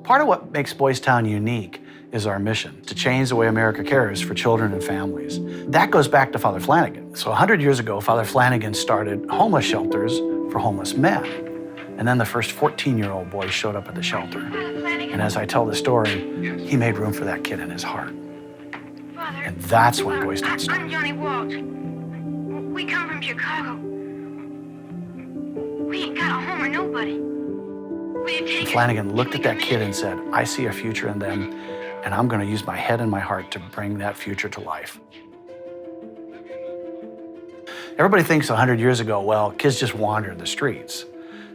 Part of what makes Boys Town unique is our mission to change the way America cares for children and families. That goes back to Father Flanigan. So 100 years ago, Father Flanigan started homeless shelters for homeless men. And then the first 14-year-old boy showed up at the shelter. And as I tell the story, he made room for that kid in his heart. And that's when Boys Town started. I'm Johnny Walt. We come from Chicago. We ain't got a home or nobody. Flanigan looked at that kid and said, I see a future in them, and I'm going to use my head and my heart to bring that future to life. Everybody thinks 100 years ago, well, kids just wandered the streets.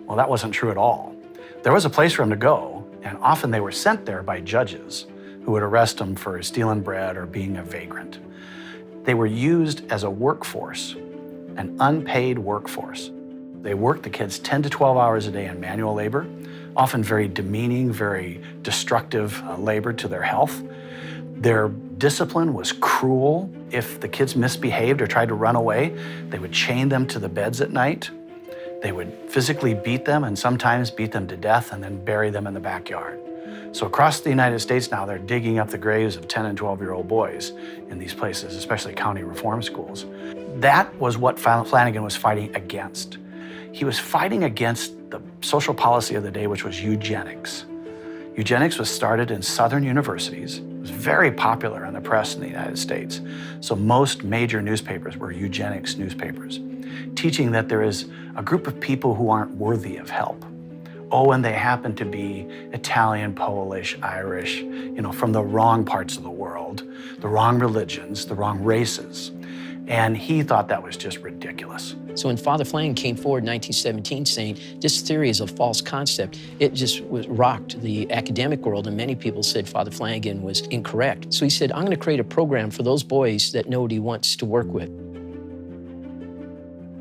Well, that wasn't true at all. There was a place for them to go, and often they were sent there by judges who would arrest them for stealing bread or being a vagrant. They were used as a workforce, an unpaid workforce. They worked the kids 10 to 12 hours a day in manual labor, often very demeaning, very destructive labor to their health. Their discipline was cruel. If the kids misbehaved or tried to run away, they would chain them to the beds at night. They would physically beat them and sometimes beat them to death and then bury them in the backyard. So across the United States now, they're digging up the graves of 10 and 12-year-old boys in these places, especially county reform schools. That was what Flanigan was fighting against. He was fighting against the social policy of the day, which was eugenics. Eugenics was started in Southern universities. It was very popular in the press in the United States. So most major newspapers were eugenics newspapers, teaching that there is a group of people who aren't worthy of help. Oh, and they happen to be Italian, Polish, Irish, from the wrong parts of the world, the wrong religions, the wrong races. And he thought that was just ridiculous. So when Father Flanigan came forward in 1917 saying this theory is a false concept, it just rocked the academic world, and many people said Father Flanigan was incorrect. So he said, I'm going to create a program for those boys that nobody wants to work with.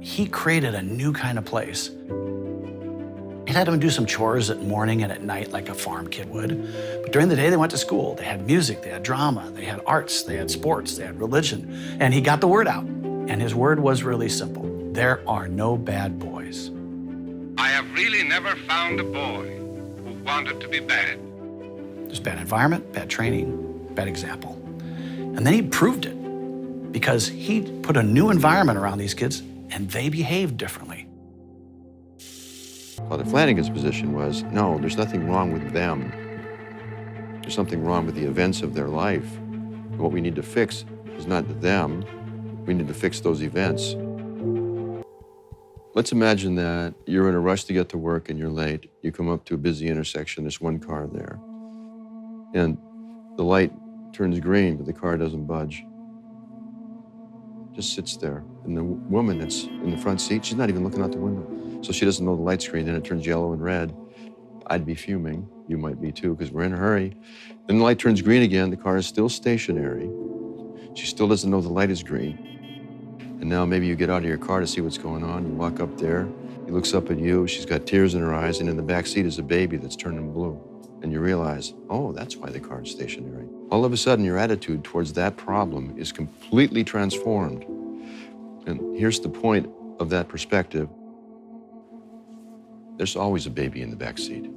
He created a new kind of place. He had them do some chores at morning and at night like a farm kid would. But during the day, they went to school. They had music, they had drama, they had arts, they had sports, they had religion. And he got the word out. And his word was really simple. There are no bad boys. I have really never found a boy who wanted to be bad. There's bad environment, bad training, bad example. And then he proved it because he put a new environment around these kids and they behaved differently. Father Flanigan's position was, no, there's nothing wrong with them. There's something wrong with the events of their life. And what we need to fix is not them, we need to fix those events. Let's imagine that you're in a rush to get to work and you're late. You come up to a busy intersection, there's one car there. And the light turns green, but the car doesn't budge. Just sits there. And the woman that's in the front seat, she's not even looking out the window. So she doesn't know the light's green, then it turns yellow and red. I'd be fuming. You might be too, because we're in a hurry. Then the light turns green again. The car is still stationary. She still doesn't know the light is green. And now maybe you get out of your car to see what's going on. You walk up there. He looks up at you. She's got tears in her eyes, and in the back seat is a baby that's turning blue. And you realize, oh, that's why the car is stationary. All of a sudden, your attitude towards that problem is completely transformed. And here's the point of that perspective. There's always a baby in the back seat.